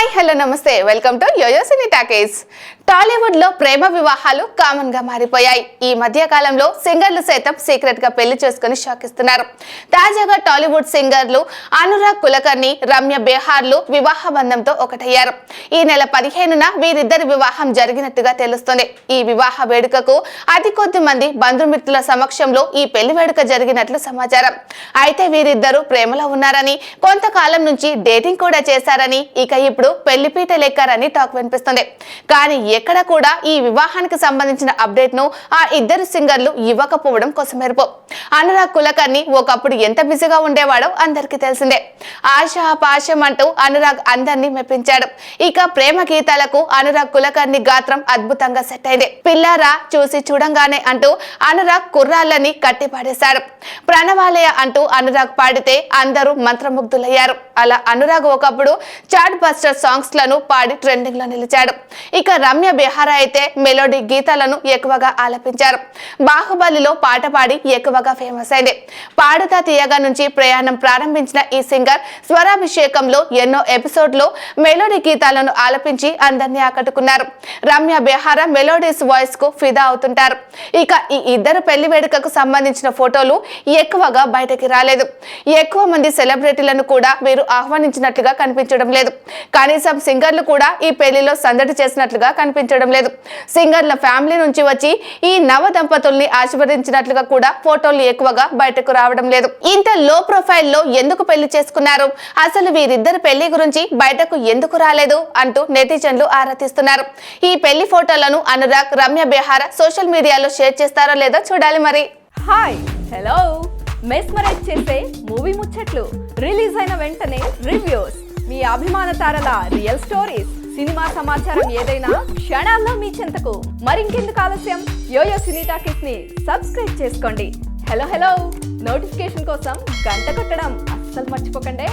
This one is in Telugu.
హాయ్ హలో నమస్తే welcome to Yoyo Cine Talkies. Tollywood లో ప్రేమ వివాహాలు కామన్ గా మారిపోయాయి. ఈ మధ్య కాలంలో సింగర్లు సైతం సీక్రెట్ గా పెళ్లి చేసుకుని షాక్ ఇస్తున్నారు. తాజాగా టాలీవుడ్ సింగర్లు అనురాగ్ కులకర్ణి, రమ్య బెహార్లు వివాహ బంధంతో ఒకటయ్యారు. ఈ నెల 15న వీరిద్దరి వివాహం జరిగినట్టుగా తెలుస్తుంది. ఈ వివాహ వేడుకకు అతి కొద్ది మంది బంధుమిత్రుల సమక్షంలో ఈ పెళ్లి వేడుక జరిగినట్లు సమాచారం. అయితే వీరిద్దరూ ప్రేమలో ఉన్నారని, కొంతకాలం నుంచి డేటింగ్ కూడా చేశారని, ఇక ఇప్పుడు పెళ్లిపీట లెక్కారని టాక్ వినిపిస్తుంది. కానీ ఎక్కడ కూడా ఈ వివాహానికి సంబంధించిన అప్డేట్ ను ఆ ఇద్దరు సింగర్లు ఇవ్వకపోవడం కోసమెరుపు. అనురాగ్ కులకర్ణి ఒకప్పుడు ఎంత బిజీగా ఉండేవాడో అందరికీ తెలిసిందే. ఆశా పాశం అంటూ అనురాగ్ అందరినీ మెప్పించాడు. ఇక ప్రేమ గీతాలకు అనురాగ్ కులకర్ణి గాత్రం అద్భుతంగా సెట్ అయింది. పిల్లారా చూసి చూడంగానే అంటూ అనురాగ్ కుర్రాళ్ళని కట్టిపాడేశాడు. ప్రణవాలయ అంటూ అనురాగ్ పాడితే అందరూ మంత్రముగ్ధులయ్యారు. అలా అనురాగ్ ఒకప్పుడు చాట్ బస్టర్ సాంగ్స్ లను పాడి ట్రెండింగ్ లో నిలిచాడు. ఇక రమ్య బెహారా అయితే మెలోడీ గీతాలను ఎక్కువగా ఆలపించారు. బాహుబలిలో పాట పాడి ఎక్కువగా ఫేమస్ అయింది. పాడుతా తీయగా నుంచి ప్రయాణం ప్రారంభించిన ఈ సింగర్ స్వరాభిషేకంలో ఎన్నో ఎపిసోడ్లో మెలోడీ గీతాలను ఆలపించి అందరినీ ఆకట్టుకున్నారు. రమ్య బెహారా మెలోడీస్ వాయిస్ కు ఫిదా అవుతుంటారు. ఇక ఈ ఇద్దరు పెళ్లి వేడుకకు సంబంధించిన ఫోటోలు ఎక్కువగా బయటకి రాలేదు. ఎక్కువ మంది సెలబ్రిటీలను కూడా వీరు ఆహ్వానించినట్లుగా కనిపించడం లేదు. కనీసం సింగర్లు కూడా ఈ పెళ్లిలో సందడి చేసినట్లుగా కనిపించడం లేదు. సింగర్ల ఫ్యామిలీ నుంచి వచ్చి ఈ నవ దంపతుల్ని ఆశీర్వదించినట్లుగా కూడా ఫోటోలు ఎక్కువగా బయటకు రావడం లేదు. ఇంత లో ప్రొఫైల్ లో ఎందుకు పెళ్లి చేసుకున్నారు, అసలు వీరిద్దరు పెళ్లి గురించి బయటకు ఎందుకు రాలేదు అంటూ నెటిజన్లు ఆరా తీస్తున్నారు. ఈ పెళ్లి ఫోటోలను అనురాగ్, రమ్య బెహారా సోషల్ మీడియాలో షేర్ చేస్తారో లేదో చూడాలి మరి. హాయ్ హలో మెస్మరైజ్ చేసే మూవీ ముచ్చట్లు, రిలీజ్ అయిన వెంటనే రివ్యూస్, మీ అభిమాన తారల రియల్ స్టోరీస్, సినిమా సమాచారం ఏదైనా క్షణాల్లో మీ చెంతకు. మరింకెందుకు ఆలస్యం, యోయో సినీ టాకీస్ ని సబ్స్క్రైబ్ చేసుకోండి. హలో హలో నోటిఫికేషన్ కోసం గంట కొట్టడం అస్సలు మర్చిపోకండి.